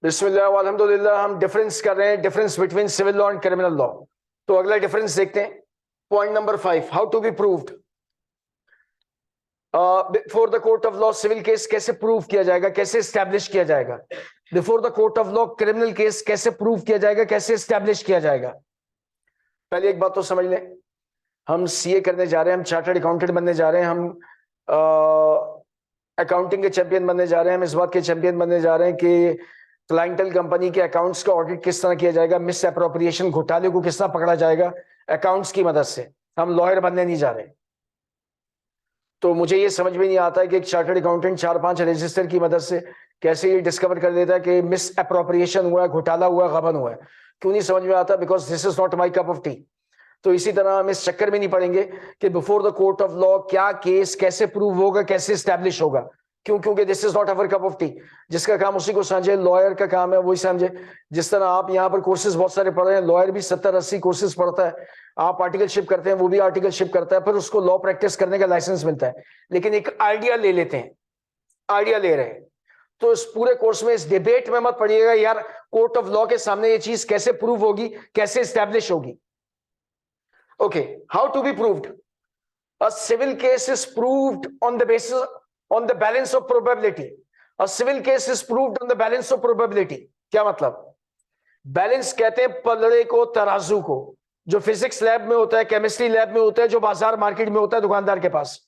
बिस्मिल्लाह अल्हम्दुलिल्लाह। हम डिफरेंस कर रहे हैं, difference between civil law and criminal law. तो अगला डिफरेंस देखते हैं। Point number 5, how to be proved before the court of law. Civil case कैसे प्रूव किया जाएगा, कैसे स्टैब्लिश किया जाएगा। Before the court of law criminal case कैसे प्रूव किया जाएगा, कैसे स्टैब्लिश किया जाएगा। पहले एक बात तो समझ लें, हम सीए करने जा रहे हैं, हम चार्टर्ड अकाउंटेंट बनने जा रहे हैं, हम अकाउंटिंग के चैंपियन बनने जा रहे हैं, हम इस बात के चैंपियन बनने जा रहे हैं कि क्लाइंटल कंपनी के अकाउंट्स का ऑडिट किस तरह किया जाएगा, मिस एप्रोप्रिएशन घोटाले को किस तरह पकड़ा जाएगा अकाउंट्स की मदद से। हम लॉयर बनने नहीं जा रहे। तो मुझे ये समझ में नहीं आता है कि एक चार्टर्ड अकाउंटेंट 4-5 रजिस्टर की मदद से कैसे ये डिस्कवर कर देता है कि मिस एप्रोप्रिएशन हुआ है, घोटाला हुआ है, गबन हुआ है। क्यों नहीं समझ में आता? Because this is not my cup of T. तो इसी तरह हम इस चक्कर में नहीं पड़ेंगे कि before the court of law क्या केस कैसे प्रूव होगा, कैसे स्टैब्लिश होगा। क्यों? क्योंकि this is not our cup of T. जिसका काम उसी को समझे, लॉयर का काम है वही समझे। जिस तरह आप यहाँ पर कोर्सेज बहुत सारे पढ़ रहे हैं, लॉयर भी 70-80 कोर्सेज पढ़ता है। आप आर्टिकलशिप करते हैं, वो भी आर्टिकलशिप करता है, फिर उसको लॉ प्रैक्टिस करने का लाइसेंस मिलता है। लेकिन एक आइडिया ले लेते हैं, आइडिया ले रहे हैं। तो इस पूरे कोर्स में इस डिबेट में मत पड़िएगा यार कोर्ट ऑफ लॉ के सामने ये चीज कैसे प्रूव होगी, कैसे स्टैब्लिश होगी। Okay, how to be proved? A civil case is proved on the basis on the balance of probability. A civil case is proved on the balance of probability. क्या मतलब? बैलेंस कहते हैं पलड़े को, तराजू को, जो फिजिक्स लैब में होता है, केमिस्ट्री लैब में होता है, जो बाजार मार्केट में होता है दुकानदार के पास।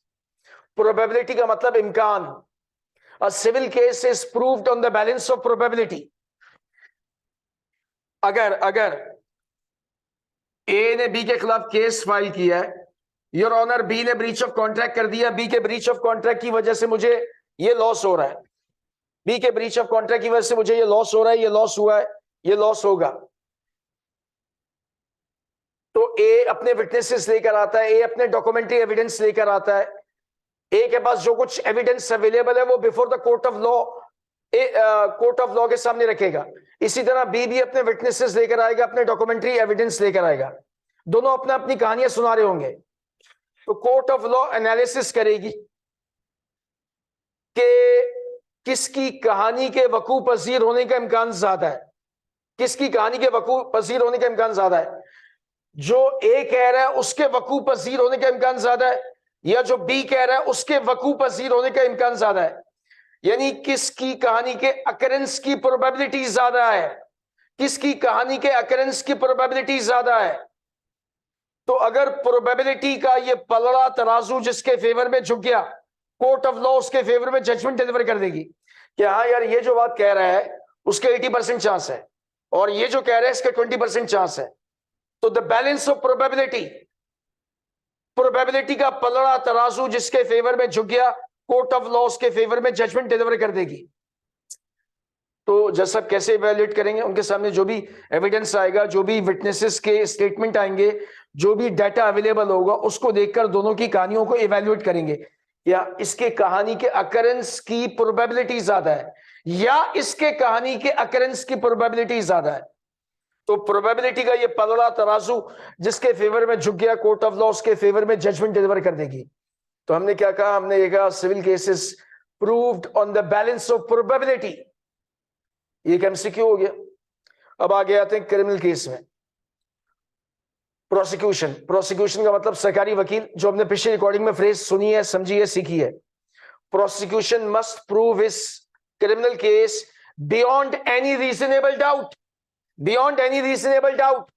प्रोबेबिलिटी का मतलब इम्कान। A civil case is proved on the balance of probability. अगर ए ने बी के खिलाफ केस फाइल किया है, योर ऑनर बी ने ब्रीच ऑफ कॉन्ट्रैक्ट कर दिया, बी के ब्रीच ऑफ कॉन्ट्रैक्ट की वजह से मुझे ये लॉस हो रहा है, बी के ब्रीच ऑफ कॉन्ट्रैक्ट की वजह से मुझे ये लॉस हो रहा है, ये लॉस हुआ है, ये लॉस होगा। तो ए अपने विटनेसेस लेकर आता है, ए अपने डॉक्यूमेंट्री एविडेंस लेकर आता है, ए के पास जो कुछ एविडेंस अवेलेबल है वो before the court of law court of law के सामने रखेगा। इसी तरह बी भी अपने विटनेसेस लेकर आएगा, अपने डॉक्यूमेंट्री एविडेंस लेकर आएगा। दोनों अपना अपनी कहानियां सुना रहे होंगे। तो कोर्ट ऑफ लॉ एनालिसिस करेगी कि किसकी कहानी के वकू पजीर होने का इम्कान ज्यादा है, किसकी कहानी के वकू पजीर होने का इम्कान ज्यादा है। जो ए कह रहा है उसके वकू पजीर होने का इम्कान ज्यादा है, या जो बी कह रहा है उसके वकू पजीर होने का इम्कान ज्यादा है। यानी किसकी कहानी के अकरेंस की प्रोबेबिलिटी ज्यादा है, किसकी कहानी के अकरेंस की प्रोबेबिलिटी ज्यादा है। तो अगर प्रोबेबिलिटी का ये पलड़ा तराजू जिसके फेवर में झुक गया, कोर्ट ऑफ लॉ उसके फेवर में जजमेंट डिलीवर कर देगी कि हाँ यार ये जो बात कह रहा है उसके 80% चांस है, और ये जो कह रहा है इसके 20% चांस है। तो the balance of probability, probability का पलड़ा तराजू जिसके फेवर में झुक गया, कोर्ट ऑफ लॉ उसके फेवर में जजमेंट डिलीवर कर देगी। तो जज साहब कैसे इवैल्यूएट करेंगे? उनके सामने जो भी एविडेंस आएगा, जो भी विटनेसेस के स्टेटमेंट आएंगे, जो भी डाटा अवेलेबल होगा, उसको देखकर दोनों की कहानियों को इवैल्यूएट करेंगे। या इसके कहानी के अकरेंस की प्रोबेबिलिटी ज्यादा है, या इसके कहानी के अकरेंस की प्रोबेबिलिटी ज्यादा है। तो प्रोबेबिलिटी का ये पलड़ा तराजू जिसके फेवर में झुक गया, कोर्ट ऑफ लॉ उसके फेवर में जजमेंट डिलीवर कर देगी। तो हमने क्या कहा? हमने ये कहा civil cases proved on the balance of probability. ये एमसीक्यू हो गया। अब आगे आते हैं क्रिमिनल केस में। प्रोसिक्यूशन, प्रोसिक्यूशन का मतलब सरकारी वकील, जो हमने पिछली रिकॉर्डिंग में फ्रेज सुनी है, समझी है, सीखी है। Prosecution must prove his criminal case beyond any reasonable doubt, beyond any reasonable doubt.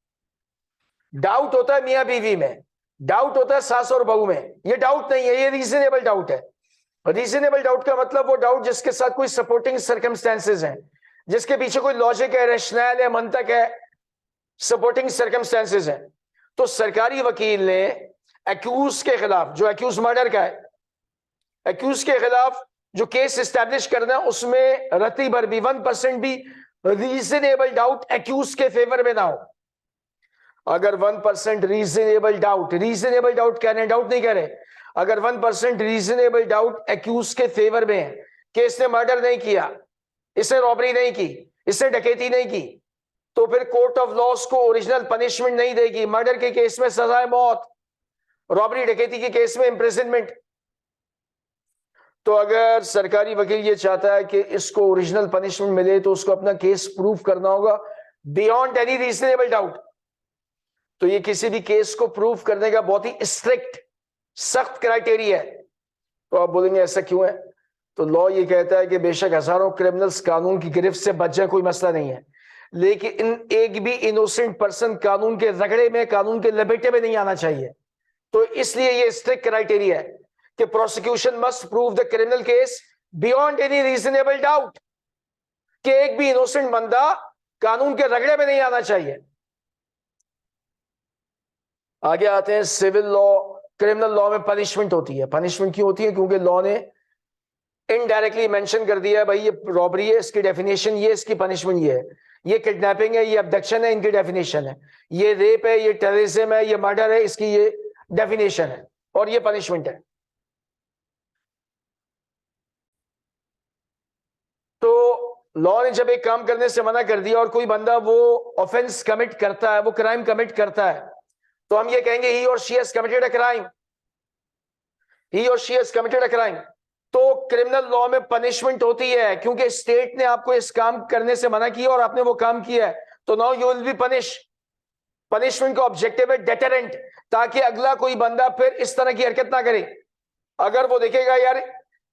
Doubt होता है मियां बीवी में, डाउट होता है सास और बहू में, ये डाउट नहीं है, ये रीजनेबल डाउट है। रीजनेबल डाउट का मतलब वो डाउट जिसके साथ कोई सपोर्टिंग सर्कमस्टेंसेज हैं, जिसके पीछे कोई लॉजिक है, रैशनल है, मंतक है, सपोर्टिंग सर्कमस्टेंसेज हैं। तो सरकारी वकील ने एक्यूज के खिलाफ, जो एक्यूज मर्डर का है, एक्यूज के खिलाफ जो केस एस्टैब्लिश करना है, उसमें रत्ती भर भी 1% भी रीजनेबल डाउट एक्यूज के फेवर में ना हो। अगर 1% रीजनेबल डाउट, रीजनेबल डाउट कह रहे हैं, डाउट नहीं कह रहे, अगर 1% रीजनेबल डाउट एक्यूज के फेवर में है कि इसने मर्डर नहीं किया, इसने रॉबरी नहीं की, इसने डकैती नहीं की, तो फिर कोर्ट ऑफ लॉस को ओरिजिनल पनिशमेंट नहीं देगी। मर्डर के केस में सजाए मौत, रॉबरी डकैती के केस में इंप्रिजनमेंट। तो अगर सरकारी वकील ये चाहता है कि इसको ओरिजिनल पनिशमेंट मिले तो उसको अपना केस प्रूव करना होगा बियॉन्ड एनी रीजनेबल डाउट। तो ये किसी भी केस को प्रूव करने का बहुत ही स्ट्रिक्ट सख्त क्राइटेरिया है। तो आप बोलेंगे ऐसा क्यों है? तो लॉ ये कहता है कि बेशक हजारों क्रिमिनल्स कानून की गिरफ्त से बच जाए, कोई मसला नहीं है, लेकिन एक भी इनोसेंट पर्सन कानून के रगड़े में, कानून के लपेटे में नहीं आना चाहिए। तो इसलिए ये स्ट्रिक्ट क्राइटेरिया है कि prosecution must prove the criminal case beyond any reasonable doubt, कि एक भी इनोसेंट बंदा कानून के रगड़े में नहीं आना चाहिए। आगे आते हैं सिविल लॉ। क्रिमिनल लॉ में पनिशमेंट होती है। पनिशमेंट क्यों होती है? क्योंकि लॉ ने इनडायरेक्टली मेंशन कर दिया है भाई ये रॉबरी है, इसकी डेफिनेशन ये, इसकी पनिशमेंट ये है, ये किडनैपिंग है, ये अबडक्शन है, इनकी डेफिनेशन है, ये रेप है, ये टेररिज्म है, ये मर्डर है, इसकी ये डेफिनेशन है और ये पनिशमेंट है। तो लॉ ने जब एक काम करने से मना कर दिया और कोई बंदा वो ऑफेंस कमिट करता है, वो क्राइम कमिट करता है, तो हम ये कहेंगे he or she has committed a crime, he or she has committed a crime. तो क्रिमिनल लॉ में पनिशमेंट होती है क्योंकि स्टेट ने आपको इस काम करने से मना किया और आपने वो काम किया है, तो now you will be punish. Punishment का ऑब्जेक्टिव है डेटरेंट, ताकि अगला कोई बंदा फिर इस तरह की हरकत ना करे। अगर वो देखेगा यार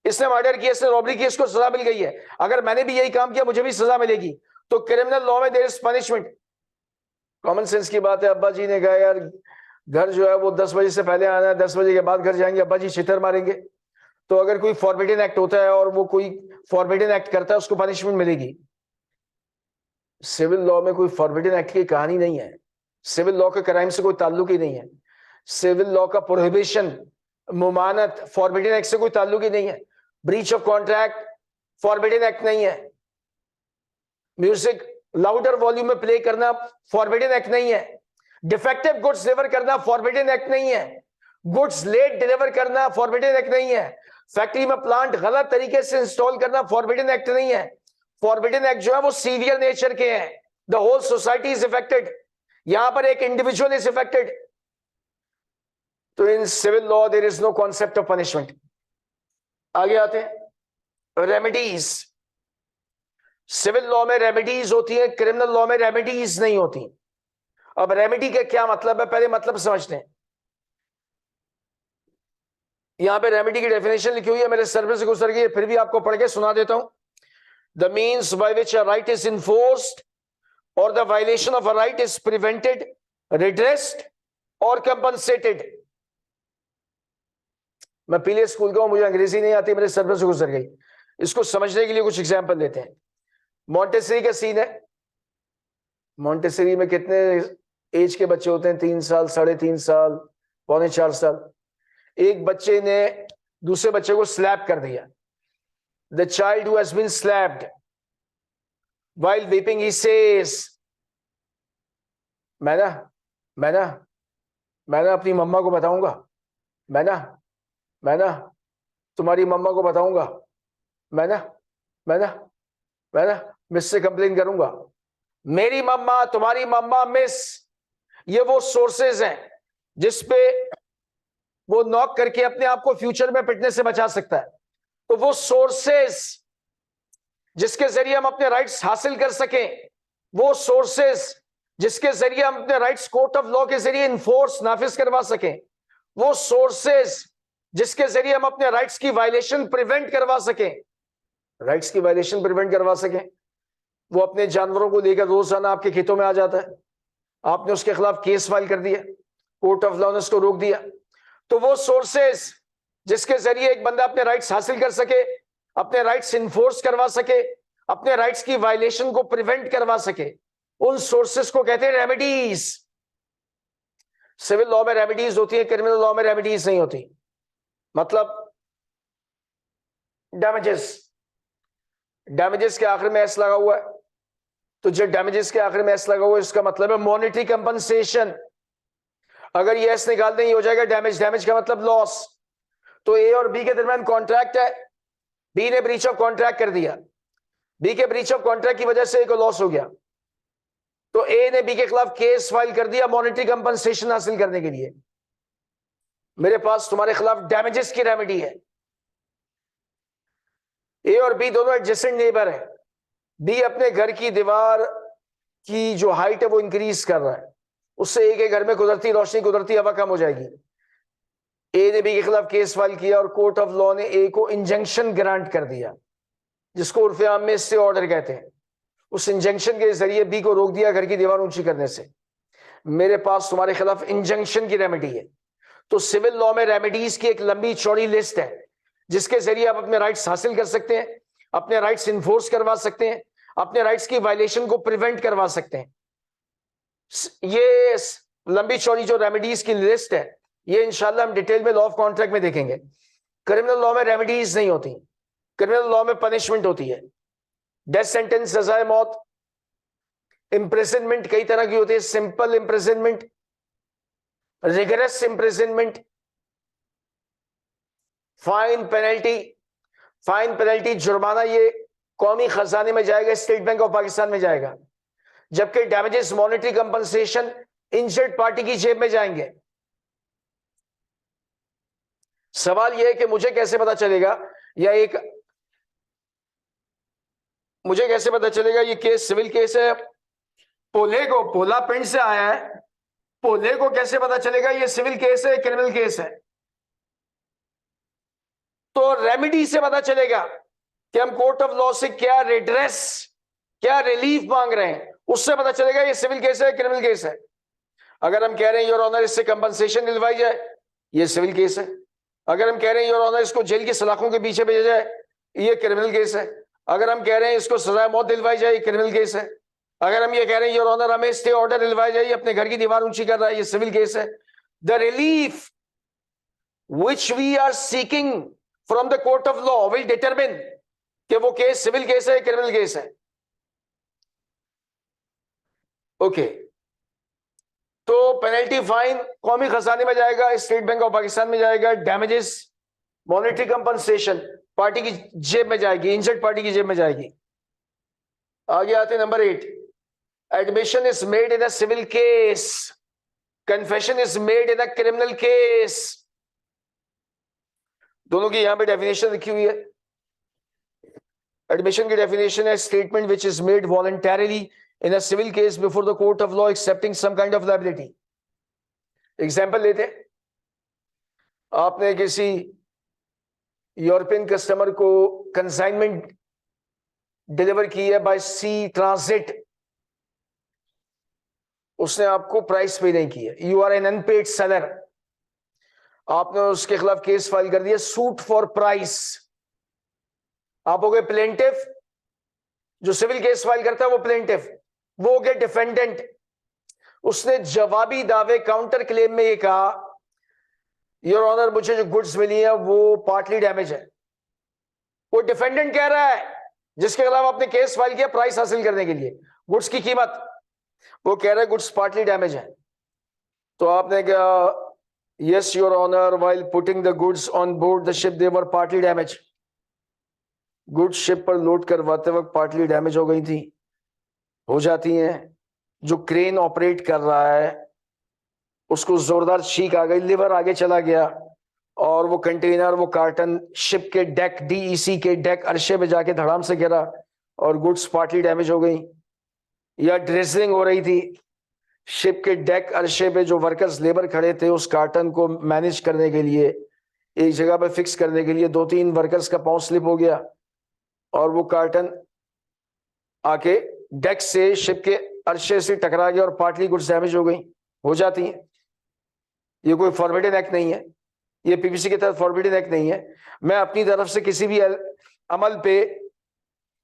इसने मर्डर किया, इसने रॉबरी की, इसको सजा मिल गई है, अगर मैंने भी यही काम किया मुझे भी सजा मिलेगी, तो क्रिमिनल लॉ में there is punishment. Common sense की बात है। अब्बा जी ने कहा यार घर जो है वो 10 बजे से पहले आना है, 10 बजे के बाद घर जाएंगे, अब्बा जी छितर मारेंगे। तो अगर कोई फॉरबिडन एक्ट होता है और वो कोई फॉरबिडन एक्ट करता है, उसको पनिशमेंट मिलेगी। सिविल लॉ में कोई फॉरबिडन एक्ट की कहानी नहीं है। सिविल लॉ का क्राइम से कोई ताल्लुक ही नहीं है। सिविल लॉ का प्रोहिबिशन, मुमानत, फॉरबिडन एक्ट से कोई ताल्लुक ही नहीं है। Breach of contract forbidden act नहीं है। म्यूजिक लाउडर वॉल्यूम में प्ले करना फॉरबिडन एक्ट नहीं है। डिफेक्टिव गुड्स डिलीवर करना फॉरबिडन एक्ट नहीं है। गुड्स लेट डिलीवर करना फॉरबिडन एक्ट नहीं है। फैक्ट्री में प्लांट गलत तरीके से इंस्टॉल करना फॉरबिडन एक्ट नहीं है। फॉरबिडन एक्ट जो है वो सीवियर नेचर के हैं। The whole society is affected, यहां पर एक इंडिविजुअल इज इफेक्टेड। तो in civil law there is no concept of punishment. आगे आते हैं रेमेडीज। सिविल लॉ में रेमेडीज होती है, क्रिमिनल लॉ में रेमेडीज नहीं होती। अब रेमेडी का क्या मतलब है, पहले मतलब समझते हैं। यहां पे रेमेडी की डेफिनेशन लिखी हुई है, मेरे सर पे से गुजर गई, फिर भी आपको पढ़ के सुना देता हूं। The means by which a right is enforced or the violation of a right is prevented, redressed or compensated. मैं पीले स्कूल का हूं, मुझे अंग्रेजी नहीं आती, मेरे सर पे से गुजर गई। इसको समझने के लिए कुछ एग्जाम्पल लेते हैं। मॉन्टेसरी का सीन है। मॉन्टेसरी में कितने एज के बच्चे होते हैं? 3 साल, 3.5 साल, पौने 4 साल। एक बच्चे ने दूसरे बच्चे को स्लैप कर दिया। The child who has been slapped while weeping he says, मैं ना अपनी मम्मा को बताऊंगा, मैं ना तुम्हारी मम्मा को बताऊंगा, मैं ना मिस से कंप्लेन करूंगा। मेरी मम्मा, तुम्हारी मम्मा, मिस, ये वो सोर्सेज हैं जिसपे वो नॉक करके अपने आप को फ्यूचर में पिटने से बचा सकता है। तो वो सोर्सेस जिसके जरिए हम अपने राइट्स हासिल कर सकें, वो सोर्सेस जिसके जरिए हम अपने राइट्स कोर्ट ऑफ लॉ के जरिए इन्फोर्स, नाफिज करवा सकें, वो सोर्सेस जिसके जरिए हम अपने राइट्स की वायलेशन प्रिवेंट करवा सकें, राइट्स की वायलेशन प्रिवेंट करवा सकें। वो अपने जानवरों को लेकर रोजाना आपके खेतों में आ जाता है, आपने उसके खिलाफ केस फाइल कर दिया, कोर्ट ऑफ लॉ ने उसको रोक दिया। तो वो सोर्सेस जिसके जरिए एक बंदा अपने राइट्स हासिल कर सके, अपने राइट्स इन्फोर्स करवा सके, अपने राइट्स की वायलेशन को प्रिवेंट करवा सके, उन सोर्सेस को कहते हैं रेमेडीज। सिविल लॉ में रेमेडीज होती है, क्रिमिनल लॉ में रेमेडीज नहीं होती। मतलब डैमेजेस के आखिर में एस लगा हुआ है, तो जब डैमेजेस के आखिर में एस लगा हुआ है इसका मतलब है मॉनेटरी कंपनसेशन। अगर ये एस निकाल दें, हो जाएगा डैमेज। डैमेज का मतलब लॉस। तो ए और बी के दरमियान कॉन्ट्रैक्ट है, बी ने ब्रीच ऑफ कॉन्ट्रैक्ट कर दिया, बी के ब्रीच ऑफ कॉन्ट्रैक्ट की वजह से ए को लॉस हो गया, तो ए ने बी के खिलाफ केस फाइल कर दिया मॉनेटरी कंपनसेशन हासिल करने के लिए। मेरे पास तुम्हारे खिलाफ डैमेजेस की रेमेडी है। ए और बी दोनों एडजेसेंट नेबर है। बी अपने घर की दीवार की जो हाइट है वो इंक्रीज कर रहा है, उससे ए के घर में कुदरती रोशनी, कुदरती हवा कम हो जाएगी। ए ने बी के खिलाफ केस फाइल किया और कोर्ट ऑफ लॉ ने ए को इंजंक्शन ग्रांट कर दिया, जिसको उर्फे आम में स्टे ऑर्डर कहते हैं। उस इंजंक्शन के जरिए बी को रोक दिया घर की दीवार ऊंची करने से। मेरे पास तुम्हारे खिलाफ इंजंक्शन की रेमेडी है। तो सिविल लॉ में रेमेडीज की एक लंबी चौड़ी लिस्ट है, जिसके जरिए आप अपने राइट्स हासिल कर सकते हैं, अपने राइट्स इन्फोर्स करवा सकते हैं, अपने राइट्स की वायलेशन को प्रिवेंट करवा सकते हैं। ये लंबी चौड़ी जो रेमेडीज की लिस्ट है, ये इंशाल्लाह हम डिटेल में लॉ ऑफ कॉन्ट्रैक्ट में देखेंगे। क्रिमिनल लॉ में रेमेडीज नहीं होती, क्रिमिनल लॉ में पनिशमेंट होती है। डेथ सेंटेंस, सजाए मौत, इंप्रिजनमेंट कई तरह की होती है, simple imprisonment, rigorous imprisonment, fine penalty. Fine penalty जुर्माना ये कौमी खजाने में जाएगा, स्टेट बैंक ऑफ पाकिस्तान में जाएगा, जबकि damages monetary compensation injured party की जेब में जाएंगे। सवाल यह है कि मुझे कैसे पता चलेगा, या मुझे कैसे पता चलेगा ये केस सिविल केस है? पोला पिंड से आया है, पोले को कैसे पता चलेगा ये सिविल केस है क्रिमिनल केस है? तो रेमेडी से पता चलेगा कि हम कोर्ट ऑफ लॉ से क्या रिड्रेस, क्या रिलीफ मांग रहे हैं, उससे पता चलेगा ये सिविल केस है क्रिमिनल केस है। अगर हम कह रहे हैं योर ऑनर इससे कंपनसेशन दिलवाई जाए, ये सिविल केस है। अगर हम कह रहे हैं योर ऑनर इसको जेल की सलाखों के पीछे भेजा जाए, ये क्रिमिनल केस है। अगर हम कह रहे हैं इसको सजाए मौत दिलवाई जाए, क्रिमिनल केस है। अगर हम ये कह रहे हैं योर ऑनर हमें स्टे ऑर्डर दिलवाई जाए, अपने घर की दीवार ऊंची कर रहा है, ये सिविल केस है। The relief which we are seeking from the court of law will determine कि वो केस सिविल केस है क्रिमिनल केस है। ओके, तो पेनल्टी फाइन कौमी खजाने में जाएगा, स्टेट बैंक ऑफ पाकिस्तान में जाएगा। डैमेजेस मॉनेटरी कंपनसेशन पार्टी की जेब में जाएगी, इंजर्ड पार्टी की जेब में जाएगी। आगे आते हैं number 8, admission is made in a civil case, confession is made in a criminal case. दोनों की यहां पे डेफिनेशन लिखी हुई है। एडमिशन की डेफिनेशन है statement which is made voluntarily in a civil case before the court of law accepting some kind of liability. Example लेते हैं, आपने किसी यूरोपियन कस्टमर को कंसाइनमेंट डिलीवर की है बाय सी ट्रांजिट, उसने आपको प्राइस पे नहीं की है, you are an unpaid seller, आपने उसके खिलाफ केस फाइल कर दिया सूट फॉर प्राइस। आप हो गए प्लेंटिफ, जो सिविल केस फाइल करता है वो प्लेंटिफ, वो हो गया डिफेंडेंट। उसने जवाबी दावे काउंटर क्लेम में ये कहा योर ऑनर मुझे जो गुड्स मिली है वो पार्टली डैमेज है। वो डिफेंडेंट कह रहा है जिसके खिलाफ आपने केस फाइल किया प्राइस हासिल करने के लिए, गुड्स की कीमत, वो कह रहा है गुड्स पार्टली डैमेज है। तो आपने कहा yes your honour while putting the goods on board the ship they were partly damage. Goods ship पर लोड करवाते वक्त पार्टली डैमेज हो गई थी, हो जाती हैं। जो क्रेन ऑपरेट कर रहा है उसको जोरदार छींक आ गई, लिवर आगे चला गया और वो कंटेनर, वो कार्टन शिप के डेक, डीईसी के डेक अरशे में जाके धड़ाम से गिरा और गुड्स पार्टली डैमेज हो गई। या ड्रेसिंग हो रही थी, शिप के डेक अरशे पे जो वर्कर्स लेबर खड़े थे उस कार्टन को मैनेज करने के लिए, एक जगह पे फिक्स करने के लिए 2-3 वर्कर्स का पांव स्लिप हो गया और वो कार्टन आके डेक से शिप के अरशे से टकरा गया और पार्टली गुड्स डैमेज हो गई, हो जाती है। ये कोई फॉरबिडन एक्ट नहीं है, ये पीपीसी के तहत फॉरबिडन एक्ट नहीं है। मैं अपनी तरफ से किसी भी अमल पे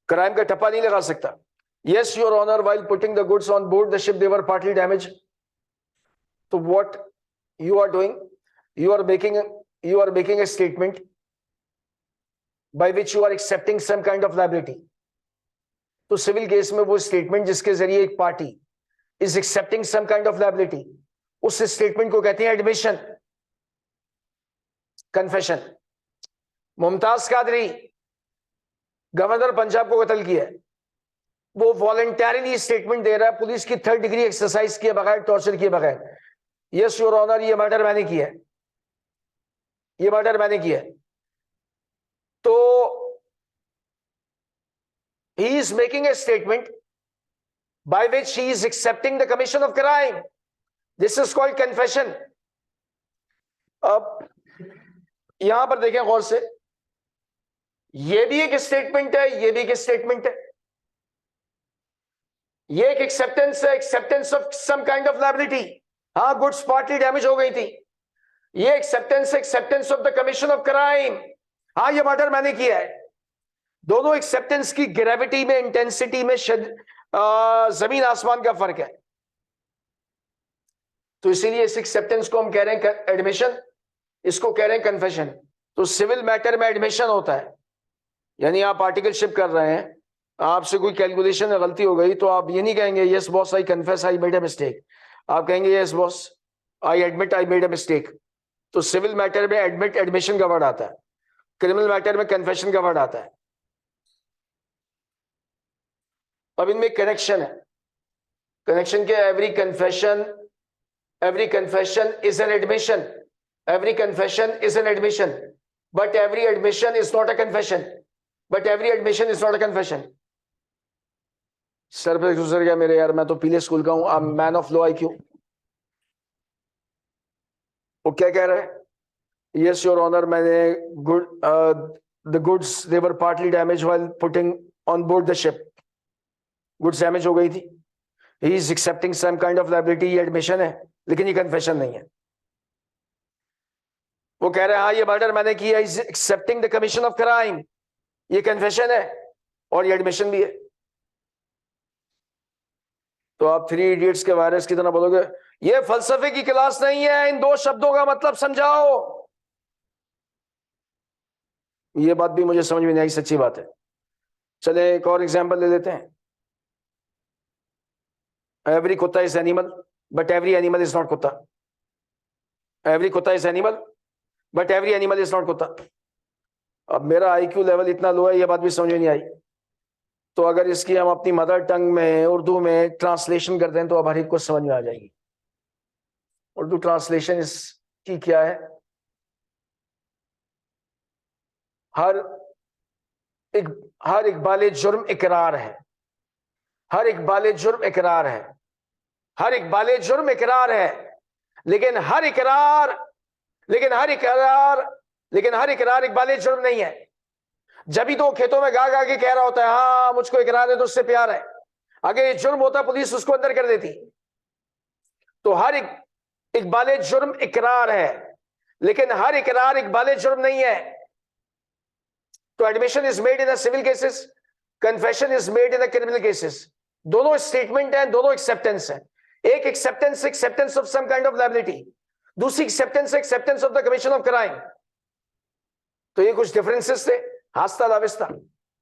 क्राइम का टप्पा नहीं लगा सकता। Yes your honour while putting the goods on board the ship they were partly damage. तो what you are doing, you are making a statement by which you are accepting some kind of liability. तो civil case में वो statement जिसके जरिए एक party is accepting some kind of liability, उस statement को कहते हैं admission, confession. Mumtaz Qadri governor Punjab को कत्ल किया, वो वॉलंटरीली स्टेटमेंट दे रहा है पुलिस की 3rd डिग्री एक्सरसाइज किए बगैर, टॉर्चर किए बगैर, यस योर ऑनर ये मर्डर मैंने किया है, ये मर्डर मैंने किया है। तो he is making a statement by which he is accepting the commission of crime. This is called confession. अब यहां पर देखें गौर से, ये भी एक स्टेटमेंट है, ये भी एक स्टेटमेंट है। ये एक एक्सेप्टेंस है, acceptance of some kind of liability. हाँ, गुड्स पार्टली डैमेज हो गई थी। ये acceptance, acceptance of the commission of crime. हाँ, ये मर्डर मैंने किया है। दोनों एक्सेप्टेंस की ग्रेविटी में, इंटेंसिटी में जमीन आसमान का फर्क है। तो इसीलिए इस एक्सेप्टेंस को हम कह रहे हैं एडमिशन, इसको कह रहे हैं कन्फेशन। तो सिविल मैटर में एडमिशन होता है, यानी आप आर्टिकलशिप कर रहे हैं, आपसे कोई कैलकुलेशन में गलती हो गई तो आप ये नहीं कहेंगे yes boss I confess I made a mistake, आप कहेंगे yes boss I admit I made a mistake. तो सिविल मैटर में एडमिट, एडमिशन का वर्ड आता है, क्रिमिनल मैटर में कन्फेशन का वर्ड आता है। अब इनमें कनेक्शन है, कनेक्शन के every confession is an admission, every confession is an admission, but every admission is not a confession, but every admission is not a confession. Sir पे गुजर गया मेरे यार, मैं तो पीले स्कूल का हूं, मैन ऑफ लो IQ। वो क्या कह रहा है? यस योर ऑनर, मैंने the goods they were partly damage while putting on board the ship. Goods damage हो गई थी। He is accepting some kind of liability, ये एडमिशन है, लेकिन ये कन्फेशन नहीं है। वो कह रहे हैं हाँ ये मर्डर मैंने किया, is accepting the commission of crime, ये कन्फेशन है और ये एडमिशन भी है। तो आप 3 इडियट्स के वायरस की तरह बोलोगे ये फलसफे की क्लास नहीं है, इन 2 शब्दों का मतलब समझाओ। ये बात भी मुझे समझ में नहीं आई, सच्ची बात है। चले एक और एग्जांपल ले लेते हैं। एवरी कुत्ता is animal but every animal is not कुत्ता। एवरी कुत्ता is animal but every animal is not कुत्ता। अब मेरा IQ लेवल इतना लो है, ये बात भी समझ में नहीं आई। तो अगर इसकी हम अपनी मदर टंग में, उर्दू में ट्रांसलेशन करते हैं तो अब हर एक को समझ में आ जाएगी। उर्दू ट्रांसलेशन इसकी क्या है? हर इकबाल जुर्म इकरार है, हर इकबाल जुर्म इकरार है, हर इकबाल जुर्म इकरार है, लेकिन हर इकरार इकबाल जुर्म नहीं है। जब ही तो खेतों में गा गा के कह रहा होता है हाँ मुझको इकरार है तो उससे प्यार है, अगर ये जुर्म होता पुलिस उसको अंदर कर देती। तो हर इकबाल जुर्म इकरार है, लेकिन हर इकरार इकबाल जुर्म नहीं है। तो admission is made in civil cases, confession is made in criminal cases. दोनों स्टेटमेंट है, दोनों एक्सेप्टेंस है। एक acceptance of some kind of liability, दूसरी acceptance of the commission of crime. तो ये कुछ डिफरेंसेस थे। हास्ता लाविस्ता।